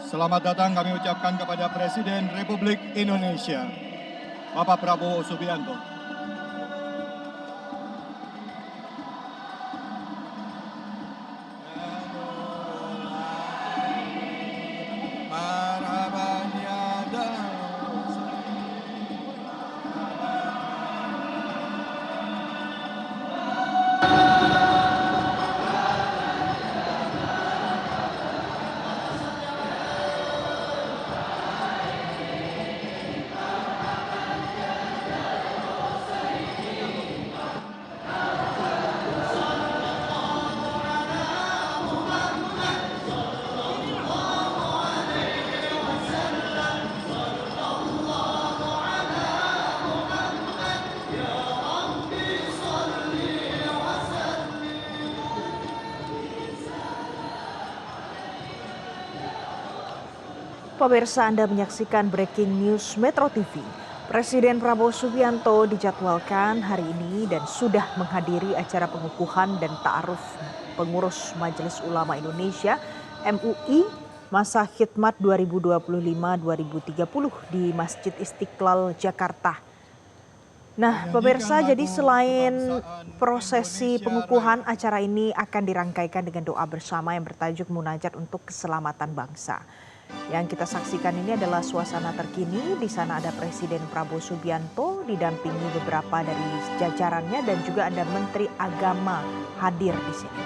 Selamat datang kami ucapkan kepada Presiden Republik Indonesia, Bapak Prabowo Subianto. Pemirsa, Anda menyaksikan Breaking News Metro TV. Presiden Prabowo Subianto dijadwalkan hari ini dan sudah menghadiri acara pengukuhan dan ta'aruf pengurus Majelis Ulama Indonesia MUI masa khidmat 2025-2030 di Masjid Istiqlal, Jakarta. Nah, pemirsa, jadi selain prosesi pengukuhan, acara ini akan dirangkaikan dengan doa bersama yang bertajuk Munajat untuk Keselamatan Bangsa. Yang kita saksikan ini adalah suasana terkini. Di sana ada Presiden Prabowo Subianto didampingi beberapa dari jajarannya dan juga ada Menteri Agama hadir di sini.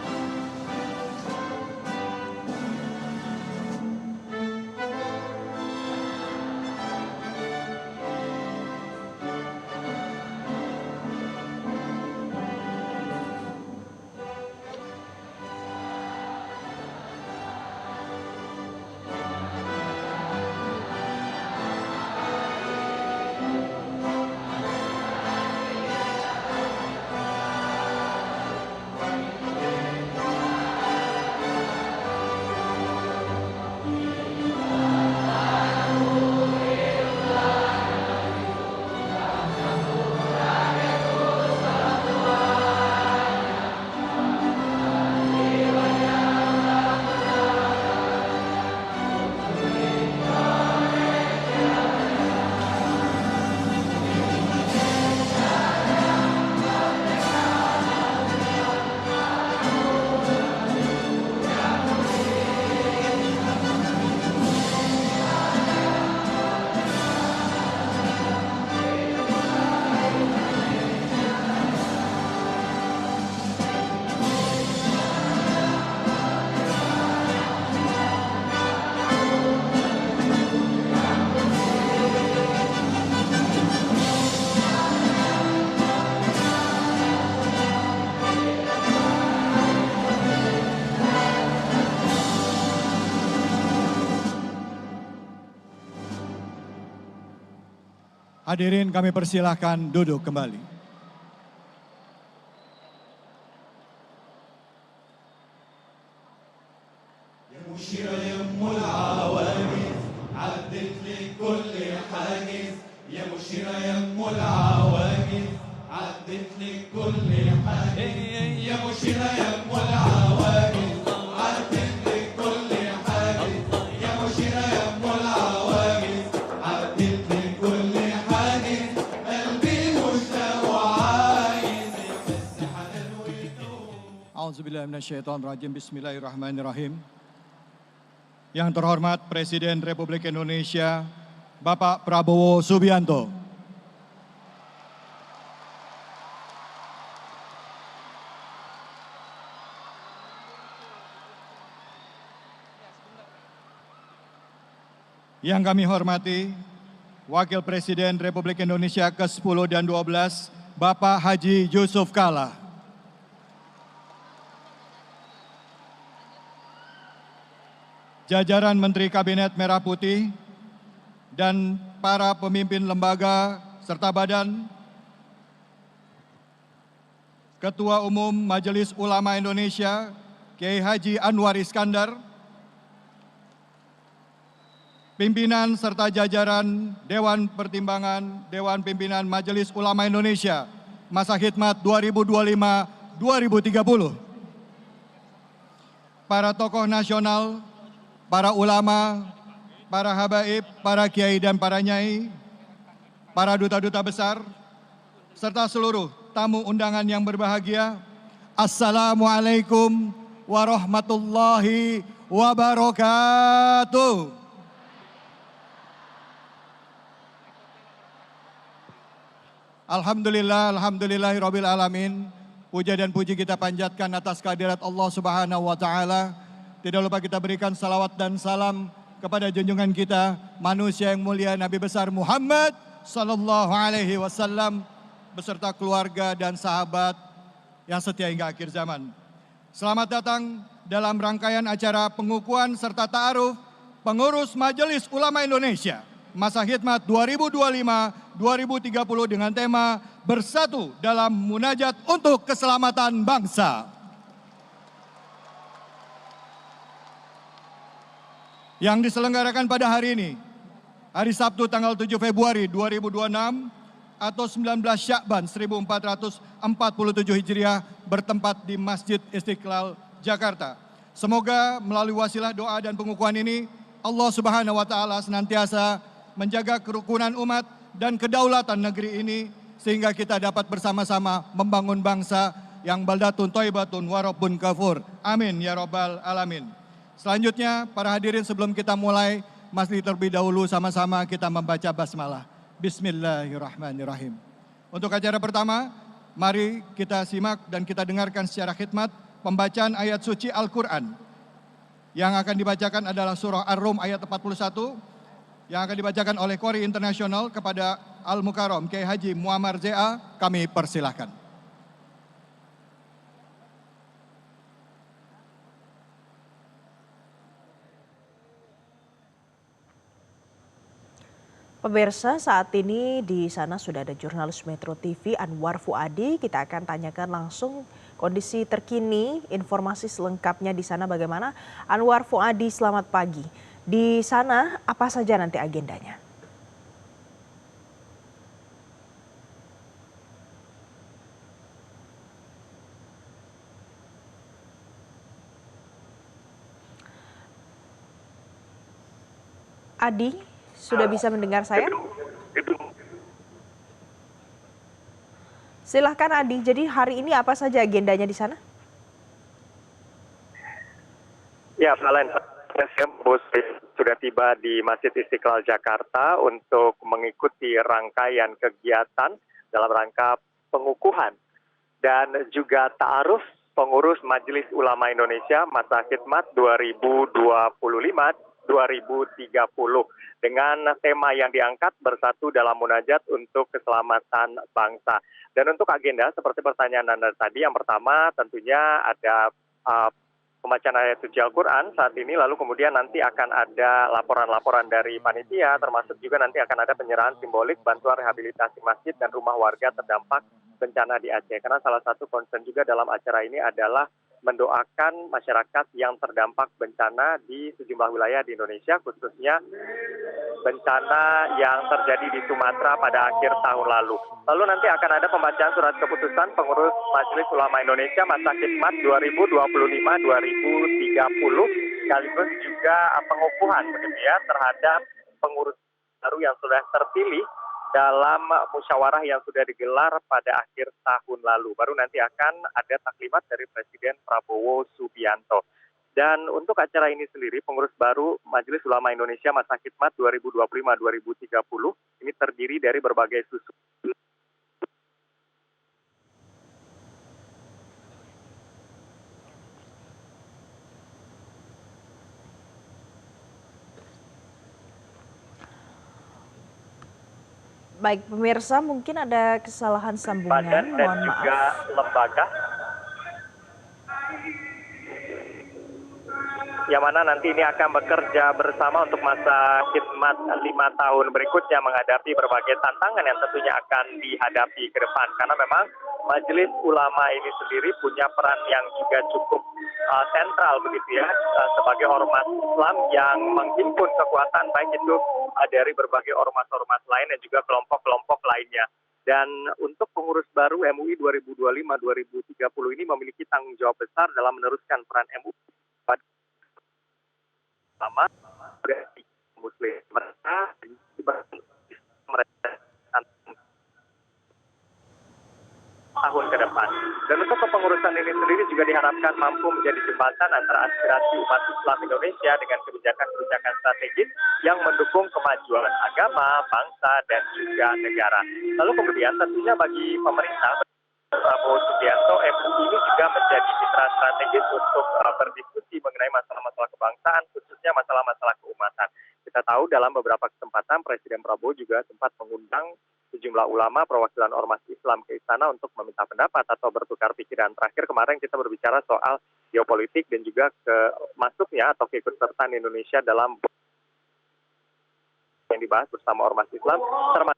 Hadirin kami persilahkan duduk kembali. يا مشيرة يم العواجز عدت لكل حاجز يا مشيرة يم العواجز عدت لكل حاجز يا مشيرة يم العواجز عدت لكل حاجز يا مشيرة يم العواجز عدت لكل حاجز قلبي مشتاق وعايز بس حنان ويدوم. A'udzubillahi minasyaitonirrajim. Bismillahirrahmanirrahim. Yang terhormat Presiden Republik Indonesia, Bapak Prabowo Subianto. Yang kami hormati, Wakil Presiden Republik Indonesia ke-10 dan 12, Bapak Haji Yusuf Kalla. Jajaran Menteri Kabinet Merah Putih dan para pemimpin lembaga serta badan, Ketua Umum Majelis Ulama Indonesia, Kiai Haji Anwar Iskandar, pimpinan serta jajaran Dewan Pertimbangan Dewan Pimpinan Majelis Ulama Indonesia, masa khidmat 2025-2030, para tokoh nasional, para ulama, para habaib, para kiai dan para nyai, para duta-duta besar, serta seluruh tamu undangan yang berbahagia. Assalamualaikum warahmatullahi wabarakatuh. Alhamdulillahirabbil alamin. Puja dan puji kita panjatkan atas kehadirat Allah Subhanahu wa taala. Tidak lupa kita berikan salawat dan salam kepada junjungan kita, manusia yang mulia Nabi besar Muhammad sallallahu alaihi wasallam beserta keluarga dan sahabat yang setia hingga akhir zaman. Selamat datang dalam rangkaian acara pengukuhan serta ta'aruf pengurus Majelis Ulama Indonesia Masa Khidmat 2025-2030 dengan tema Bersatu dalam Munajat untuk Keselamatan Bangsa. Yang diselenggarakan pada hari ini, hari Sabtu tanggal 7 Februari 2026 atau 19 Syakban 1447 Hijriah bertempat di Masjid Istiqlal, Jakarta. Semoga melalui wasilah doa dan pengukuhan ini, Allah Subhanahu wa taala senantiasa menjaga kerukunan umat dan kedaulatan negeri ini sehingga kita dapat bersama-sama membangun bangsa yang baldatun thayyibatun wa rabbun ghafur. Amin ya rabbal alamin. Selanjutnya para hadirin, sebelum kita mulai, mari terlebih dahulu sama-sama kita membaca basmalah. Bismillahirrahmanirrahim. Untuk acara pertama, mari kita simak dan kita dengarkan secara khidmat pembacaan ayat suci Al-Quran. Yang akan dibacakan adalah surah Ar-Rum ayat 41 yang akan dibacakan oleh Qori Internasional kepada Al-Mukarram Kiai Haji Muammar ZA. Kami persilahkan. Pemirsa, saat ini di sana sudah ada jurnalis Metro TV Anwar Fuadi. Kita akan tanyakan langsung kondisi terkini, informasi selengkapnya di sana bagaimana. Anwar Fuadi, selamat pagi. Di sana apa saja nanti agendanya? Adi, sudah bisa mendengar saya? Silahkan Adi, jadi hari ini apa saja agendanya di sana? Ya, Valen, bus sudah tiba di Masjid Istiqlal Jakarta untuk mengikuti rangkaian kegiatan dalam rangka pengukuhan dan juga ta'aruf pengurus Majelis Ulama Indonesia Masa Khidmat 2025-2030 dengan tema yang diangkat Bersatu dalam Munajat untuk Keselamatan Bangsa. Dan untuk agenda seperti pertanyaan Anda tadi, yang pertama tentunya ada pembacaan ayat suci Al-Quran saat ini, lalu kemudian nanti akan ada laporan-laporan dari panitia, termasuk juga nanti akan ada penyerahan simbolik bantuan rehabilitasi masjid dan rumah warga terdampak bencana di Aceh. Karena salah satu concern juga dalam acara ini adalah mendoakan masyarakat yang terdampak bencana di sejumlah wilayah di Indonesia, khususnya bencana yang terjadi di Sumatera pada akhir tahun lalu. Lalu nanti akan ada pembacaan surat keputusan pengurus Majelis Ulama Indonesia Masa Khidmat 2025-2030 sekaligus juga pengukuhan begitu ya terhadap pengurus baru yang sudah terpilih dalam musyawarah yang sudah digelar pada akhir tahun lalu. Baru nanti akan ada taklimat dari Presiden Prabowo Subianto. Dan untuk acara ini sendiri, pengurus baru Majelis Ulama Indonesia Masa Khidmat 2025-2030 ini terdiri dari berbagai susun. Baik pemirsa, mungkin ada kesalahan sambungan, Badan dan mohon maaf. juga lembaga yang mana nanti ini akan bekerja bersama untuk masa khidmat 5 tahun berikutnya menghadapi berbagai tantangan yang tentunya akan dihadapi ke depan. Karena memang Majelis Ulama ini sendiri punya peran yang juga cukup sentral begitu ya, sebagai ormas Islam yang menghimpun kekuatan baik itu dari berbagai ormas-ormas lain dan juga kelompok-kelompok lainnya. Dan untuk pengurus baru MUI 2025-2030 ini memiliki tanggung jawab besar dalam meneruskan peran MUI pada muslim. Mereka tahun ke depan. Dan untuk kepengurusan ini sendiri juga diharapkan mampu menjadi jembatan antara aspirasi umat Islam Indonesia dengan kebijakan-kebijakan strategis yang mendukung kemajuan agama, bangsa, dan juga negara. Lalu kemudian tentunya bagi pemerintah, Prabowo Subianto, MUI ini juga menjadi mitra strategis untuk berdiskusi mengenai masalah-masalah kebangsaan, khususnya masalah-masalah keumatan. Kita tahu dalam beberapa kesempatan Presiden Prabowo juga sempat mengundang sejumlah ulama perwakilan ormas Islam ke istana untuk meminta pendapat atau bertukar pikiran. Terakhir kemarin kita berbicara soal geopolitik dan juga masuknya atau keikutsertaan Indonesia dalam yang dibahas bersama ormas Islam, termasuk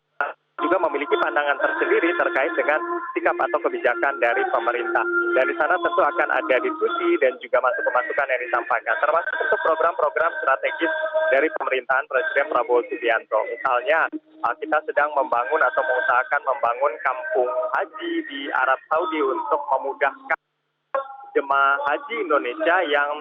juga memiliki pandangan tersendiri terkait dengan sikap atau kebijakan dari pemerintah. Dan di sana tentu akan ada diskusi dan juga masukan-masukan yang disampaikan, termasuk untuk program-program strategis dari pemerintahan Presiden Prabowo Subianto. Misalnya, kita sedang membangun atau mengusahakan membangun kampung haji di Arab Saudi untuk memudahkan jemaah haji Indonesia yang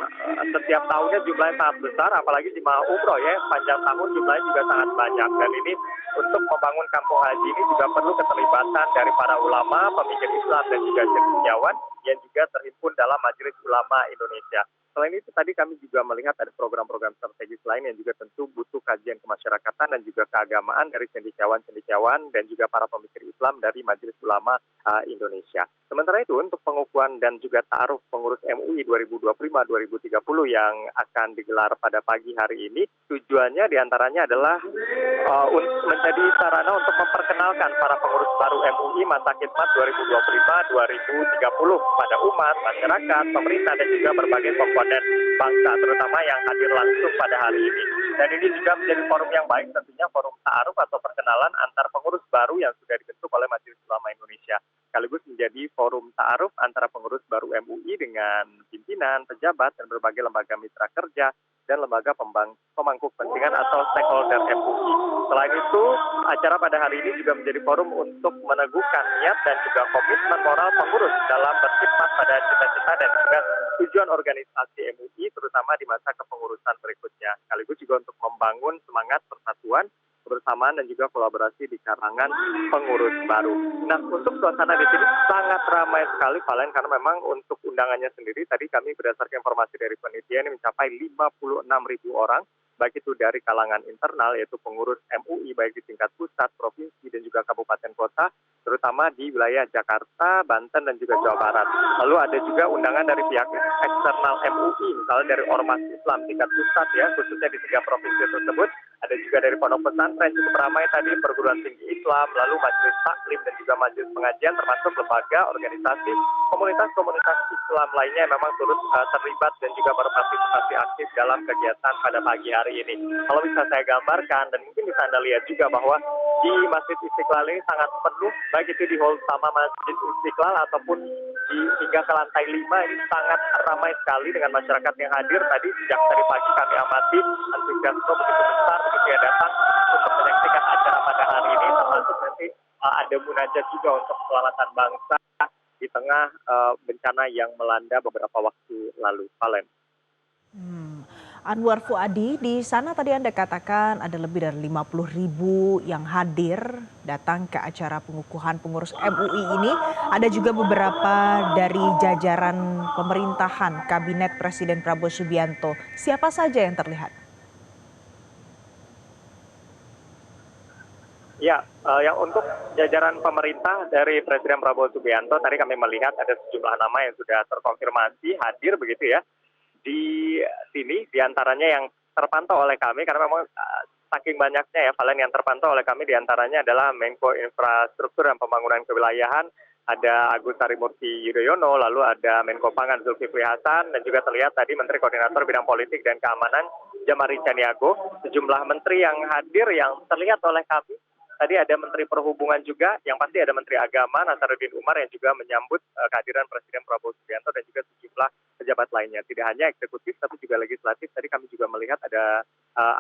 setiap tahunnya jumlahnya sangat besar, apalagi jemaah umroh ya, sepanjang tahun jumlahnya juga sangat banyak. Dan ini untuk membangun kampung haji ini juga perlu keterlibatan dari para ulama, pemikir Islam dan juga cendekiawan yang juga terhimpun dalam Majelis Ulama Indonesia. Selain itu tadi kami juga melihat ada program-program strategis lain yang juga tentu butuh kajian kemasyarakatan dan juga keagamaan dari cendekiawan-cendekiawan dan juga para pemikir Islam dari Majelis Ulama Indonesia. Sementara itu untuk pengukuhan dan juga ta'aruf pengurus MUI 2025-2030 yang akan digelar pada pagi hari ini, tujuannya diantaranya adalah menjadi sarana untuk memperkenalkan para pengurus baru MUI masa khidmat 2025-2030 pada umat, masyarakat, pemerintah dan juga berbagai komponen bangsa, terutama yang hadir langsung pada hari ini. Dan ini juga menjadi forum yang baik, tentunya forum ta'aruf atau perkenalan antar pengurus baru yang sudah dibentuk oleh Majelis Ulama Indonesia. Sekaligus menjadi forum ta'aruf antara pengurus baru MUI dengan pimpinan, pejabat, dan berbagai lembaga mitra kerja dan lembaga pemangku kepentingan atau stakeholder MUI. Selain itu, acara pada hari ini juga menjadi forum untuk meneguhkan niat dan juga komitmen moral pengurus dalam berkhidmat pada cita-cita dan juga tujuan organisasi MUI, terutama di masa kepengurusan berikutnya. Sekaligus juga untuk membangun semangat persatuan, kebersamaan dan juga kolaborasi di kalangan pengurus baru. Nah, untuk suasana di sini sangat ramai sekali, Valen, karena memang untuk undangannya sendiri tadi kami berdasarkan informasi dari panitia ini mencapai 56.000 orang, baik itu dari kalangan internal yaitu pengurus MUI baik di tingkat pusat, provinsi dan juga kabupaten kota, terutama di wilayah Jakarta, Banten dan juga Jawa Barat. Lalu ada juga undangan dari pihak eksternal MUI, misalnya dari ormas Islam tingkat pusat ya, khususnya di 3 provinsi tersebut. Ada juga dari pondok pesantren cukup ramai tadi, perguruan tinggi Islam, lalu majelis taklim dan juga majelis pengajian, termasuk lembaga, organisasi, komunitas-komunitas Islam lainnya yang memang turut terlibat dan juga berpartisipasi aktif dalam kegiatan pada pagi hari ini. Kalau bisa saya gambarkan dan mungkin bisa Anda lihat juga bahwa di Masjid Istiqlal ini sangat penuh, baik itu di hall utama Masjid Istiqlal ataupun hingga ke lantai 5 ini sangat ramai sekali dengan masyarakat yang hadir. Tadi sejak tadi pagi kami amati antusiasme begitu besar begitu ya datang untuk menyaksikan acara pada hari ini, termasuk nanti ada munajat juga untuk keselamatan bangsa di tengah bencana yang melanda beberapa waktu lalu. Valen. Anwar Fuadi, di sana tadi Anda katakan ada lebih dari 50.000 yang hadir datang ke acara pengukuhan pengurus MUI ini. Ada juga beberapa dari jajaran pemerintahan Kabinet Presiden Prabowo Subianto. Siapa saja yang terlihat? Ya, yang untuk jajaran pemerintah dari Presiden Prabowo Subianto, tadi kami melihat ada sejumlah nama yang sudah terkonfirmasi hadir begitu ya. Di sini diantaranya yang terpantau oleh kami, karena memang saking banyaknya ya, Valen, yang terpantau oleh kami diantaranya adalah Menko Infrastruktur dan Pembangunan Kewilayahan, ada Agus Harimurti Yudhoyono, lalu ada Menko Pangan Zulkifli Hasan, dan juga terlihat tadi Menteri Koordinator Bidang Politik dan Keamanan Jamari Caniago. Sejumlah menteri yang hadir yang terlihat oleh kami. Tadi ada Menteri Perhubungan juga, yang pasti ada Menteri Agama Nasaruddin Umar yang juga menyambut kehadiran Presiden Prabowo Subianto dan juga sejumlah pejabat lainnya. Tidak hanya eksekutif tapi juga legislatif. Tadi kami juga melihat ada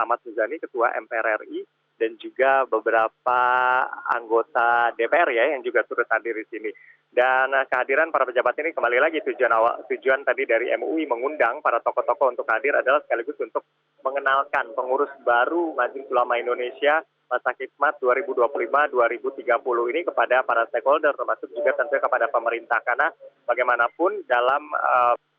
Ahmad Muzani, Ketua MPR RI, dan juga beberapa anggota DPR ya yang juga turut hadir di sini. Dan kehadiran para pejabat ini kembali lagi tujuan tadi dari MUI mengundang para tokoh-tokoh untuk hadir adalah sekaligus untuk mengenalkan pengurus baru Majelis Ulama Indonesia masa khidmat 2025-2030 ini kepada para stakeholder, termasuk juga tentunya kepada pemerintah, karena bagaimanapun dalam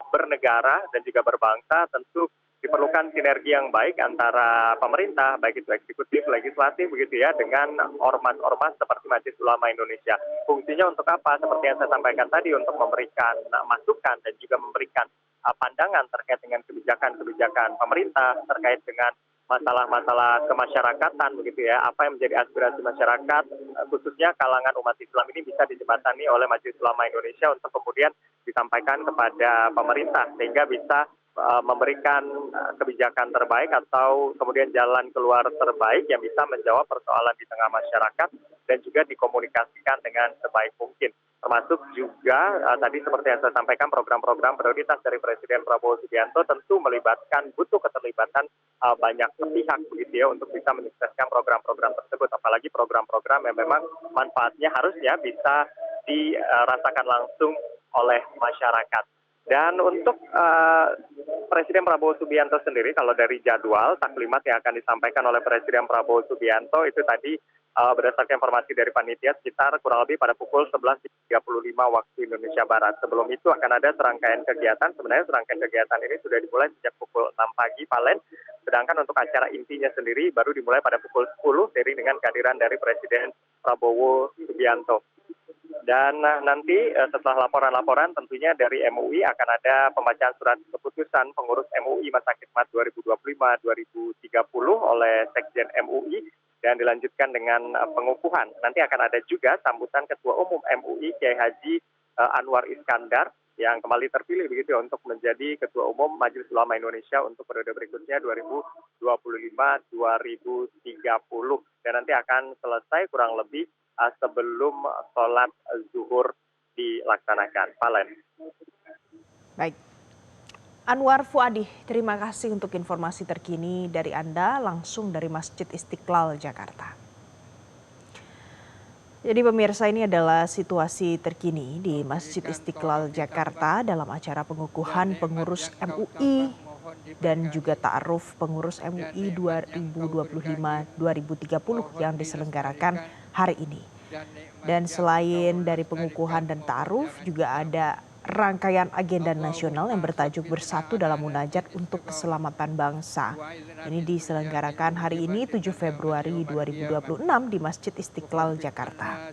bernegara dan juga berbangsa tentu diperlukan sinergi yang baik antara pemerintah, baik itu eksekutif, legislatif begitu ya, dengan ormas-ormas seperti Majelis Ulama Indonesia. Fungsinya untuk apa? Seperti yang saya sampaikan tadi, untuk memberikan masukan dan juga memberikan pandangan terkait dengan kebijakan-kebijakan pemerintah, terkait dengan masalah-masalah kemasyarakatan begitu ya, apa yang menjadi aspirasi masyarakat, khususnya kalangan umat Islam ini bisa dijembatani oleh Majelis Ulama Indonesia untuk kemudian disampaikan kepada pemerintah sehingga bisa memberikan kebijakan terbaik atau kemudian jalan keluar terbaik yang bisa menjawab persoalan di tengah masyarakat dan juga dikomunikasikan dengan sebaik mungkin. Termasuk juga tadi seperti yang saya sampaikan, program-program prioritas dari Presiden Prabowo Subianto tentu butuh keterlibatan banyak pihak begitu ya untuk bisa menyukseskan program-program tersebut, apalagi program-program yang memang manfaatnya harusnya bisa dirasakan langsung oleh masyarakat. Dan untuk Presiden Prabowo Subianto sendiri, kalau dari jadwal taklimat yang akan disampaikan oleh Presiden Prabowo Subianto itu tadi berdasarkan informasi dari panitia sekitar kurang lebih pada pukul 11.35 waktu Indonesia Barat. Sebelum itu akan ada serangkaian kegiatan. Sebenarnya serangkaian kegiatan ini sudah dimulai sejak pukul 6 pagi Palen. Sedangkan untuk acara intinya sendiri baru dimulai pada pukul 10 seiring dengan kehadiran dari Presiden Prabowo Subianto. Dan nanti setelah laporan-laporan tentunya dari MUI akan ada pembacaan surat keputusan pengurus MUI masa khidmat 2025-2030 oleh Sekjen MUI dan dilanjutkan dengan pengukuhan. Nanti akan ada juga sambutan Ketua Umum MUI Kiai Haji Anwar Iskandar yang kembali terpilih begitu ya, untuk menjadi Ketua Umum Majelis Ulama Indonesia untuk periode berikutnya 2025-2030. Dan nanti akan selesai kurang lebih sebelum sholat zuhur dilaksanakan. Palen. Baik. Anwar Fuadi, terima kasih untuk informasi terkini dari Anda langsung dari Masjid Istiqlal, Jakarta. Jadi pemirsa, ini adalah situasi terkini di Masjid Istiqlal, Jakarta dalam acara pengukuhan pengurus MUI dan juga ta'aruf pengurus MUI 2025-2030 yang diselenggarakan hari ini. Dan selain dari pengukuhan dan ta'aruf, juga ada rangkaian agenda nasional yang bertajuk Bersatu dalam Munajat untuk Keselamatan Bangsa. Ini diselenggarakan hari ini 7 Februari 2026 di Masjid Istiqlal, Jakarta.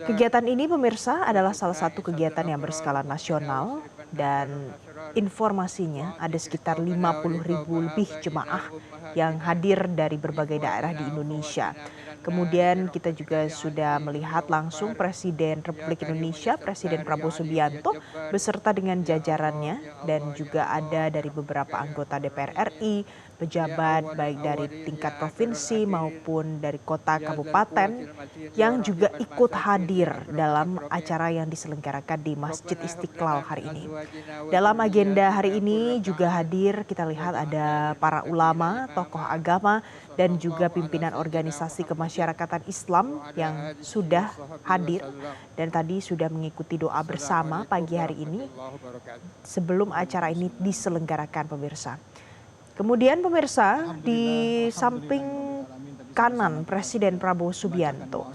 Kegiatan ini pemirsa adalah salah satu kegiatan yang berskala nasional dan informasinya ada sekitar 50.000 lebih jemaah yang hadir dari berbagai daerah di Indonesia. Kemudian kita juga sudah melihat langsung Presiden Republik Indonesia, Presiden Prabowo Subianto beserta dengan jajarannya dan juga ada dari beberapa anggota DPR RI, pejabat baik dari tingkat provinsi maupun dari kota kabupaten yang juga ikut hadir dalam acara yang diselenggarakan di Masjid Istiqlal hari ini. Dalam agenda hari ini juga hadir, kita lihat ada para ulama, tokoh agama, dan juga pimpinan organisasi kemasyarakatan Islam yang sudah hadir dan tadi sudah mengikuti doa bersama pagi hari ini sebelum acara ini diselenggarakan pemirsa. Kemudian pemirsa, di samping kanan Presiden Prabowo Subianto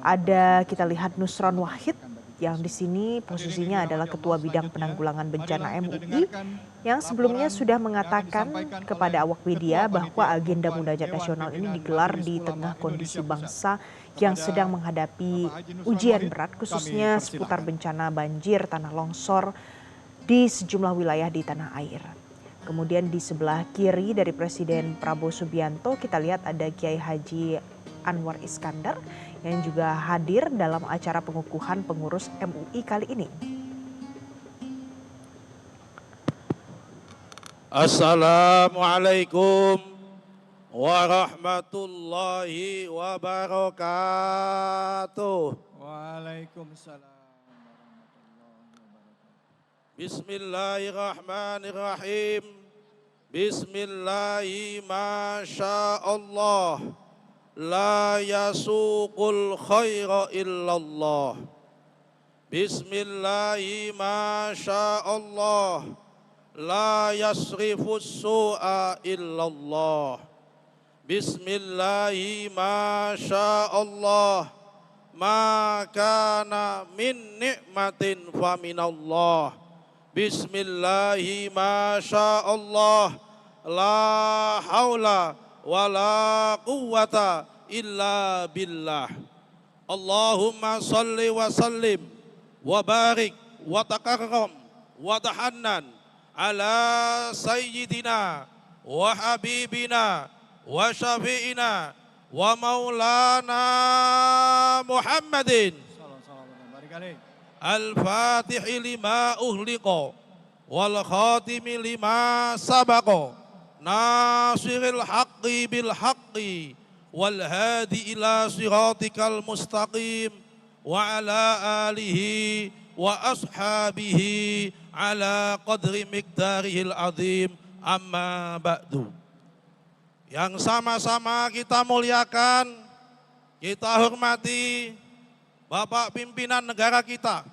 ada kita lihat Nusron Wahid yang di sini posisinya adalah Ketua Bidang Penanggulangan Bencana MUI yang sebelumnya sudah mengatakan kepada awak media bahwa agenda Munajat Nasional ini digelar di tengah kondisi bangsa yang sedang menghadapi ujian berat khususnya seputar bencana banjir, tanah longsor di sejumlah wilayah di tanah air. Kemudian di sebelah kiri dari Presiden Prabowo Subianto kita lihat ada Kiai Haji Anwar Iskandar yang juga hadir dalam acara pengukuhan pengurus MUI kali ini. Assalamualaikum warahmatullahi wabarakatuh. Waalaikumsalam warahmatullahi wabarakatuh. Bismillahirrahmanirrahim. Bismillahi masyaallah. la yasuqul khaira illallah. Bismillahi ma sya'allah, la yasrifus su'a illallah. Bismillahi ma sya'allah, ma kana min ni'matin fa minallah. Bismillahi ma sya'allah, la haula wa la quwwata illa billah. Allahumma salli wa sallim wa barik wa takarram wa tahannan ala sayyidina wa habibina wa syafi'ina wa maulana Muhammadin al-fatihi lima uhliqa wal khatimi lima sabaqa nasiril haqqi bil haqqi wal hadi ila siratikal mustaqim wa ala alihi wa ashabihi ala qadri miqdarihil azim, amma ba'du. Yang sama-sama kita muliakan, kita hormati Bapak pimpinan negara kita,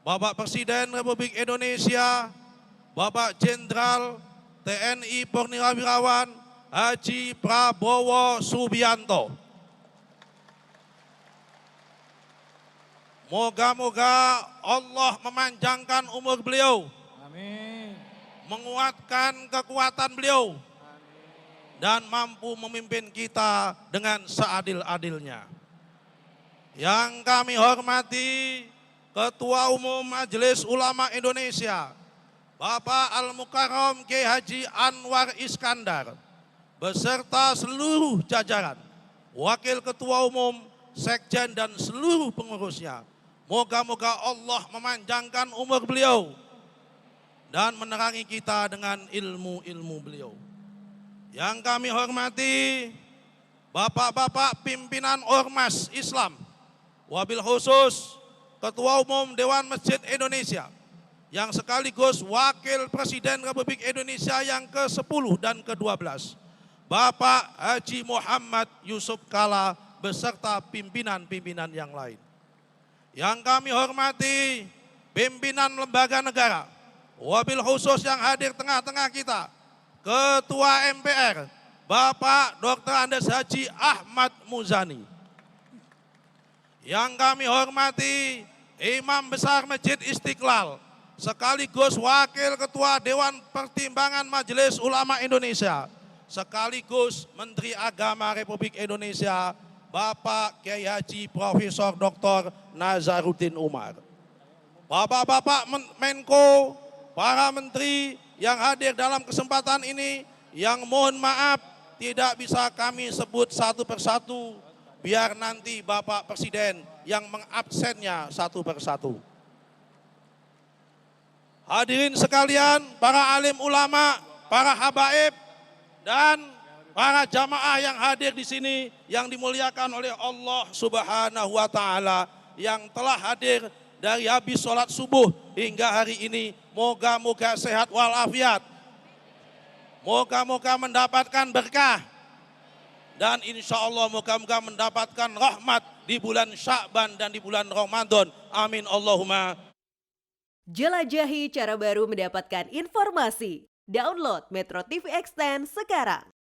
Bapak Presiden Republik Indonesia, Bapak Jenderal TNI Purnawirawan Haji Prabowo Subianto. Moga-moga Allah memanjangkan umur beliau, Amin. menguatkan kekuatan beliau, dan mampu memimpin kita dengan seadil-adilnya. Yang kami hormati Ketua Umum Majelis Ulama Indonesia, Bapak Al-Mukarram Kiai Haji Anwar Iskandar, beserta seluruh jajaran, Wakil Ketua Umum, Sekjen, dan seluruh pengurusnya. Moga-moga Allah memanjangkan umur beliau dan menerangi kita dengan ilmu-ilmu beliau. Yang kami hormati Bapak-bapak pimpinan Ormas Islam, wabil khusus Ketua Umum Dewan Masjid Indonesia, yang sekaligus Wakil Presiden Republik Indonesia yang ke-10 dan ke-12, Bapak Haji Muhammad Yusuf Kalla beserta pimpinan-pimpinan yang lain. Yang kami hormati pimpinan lembaga negara, wabil khusus yang hadir tengah-tengah kita, Ketua MPR, Bapak Dr. Andes Haji Ahmad Muzani. Yang kami hormati Imam Besar Masjid Istiqlal, sekaligus Wakil Ketua Dewan Pertimbangan Majelis Ulama Indonesia, sekaligus Menteri Agama Republik Indonesia, Bapak Kiai Haji Profesor Dr. Nazaruddin Umar. Bapak-bapak Menko, para menteri yang hadir dalam kesempatan ini, yang mohon maaf tidak bisa kami sebut satu persatu, biar nanti Bapak Presiden yang mengabsennya satu persatu. Hadirin sekalian, para alim ulama, para habaib, dan para jamaah yang hadir di sini yang dimuliakan oleh Allah Subhanahu wa Ta'ala, yang telah hadir dari habis sholat subuh hingga hari ini, moga-moga sehat walafiat, moga-moga mendapatkan berkah, dan insya Allah moga-moga mendapatkan rahmat di bulan Sya'ban dan di bulan Ramadan. Amin Allahumma. Jelajahi cara baru mendapatkan informasi. Download Metro TV Extend sekarang.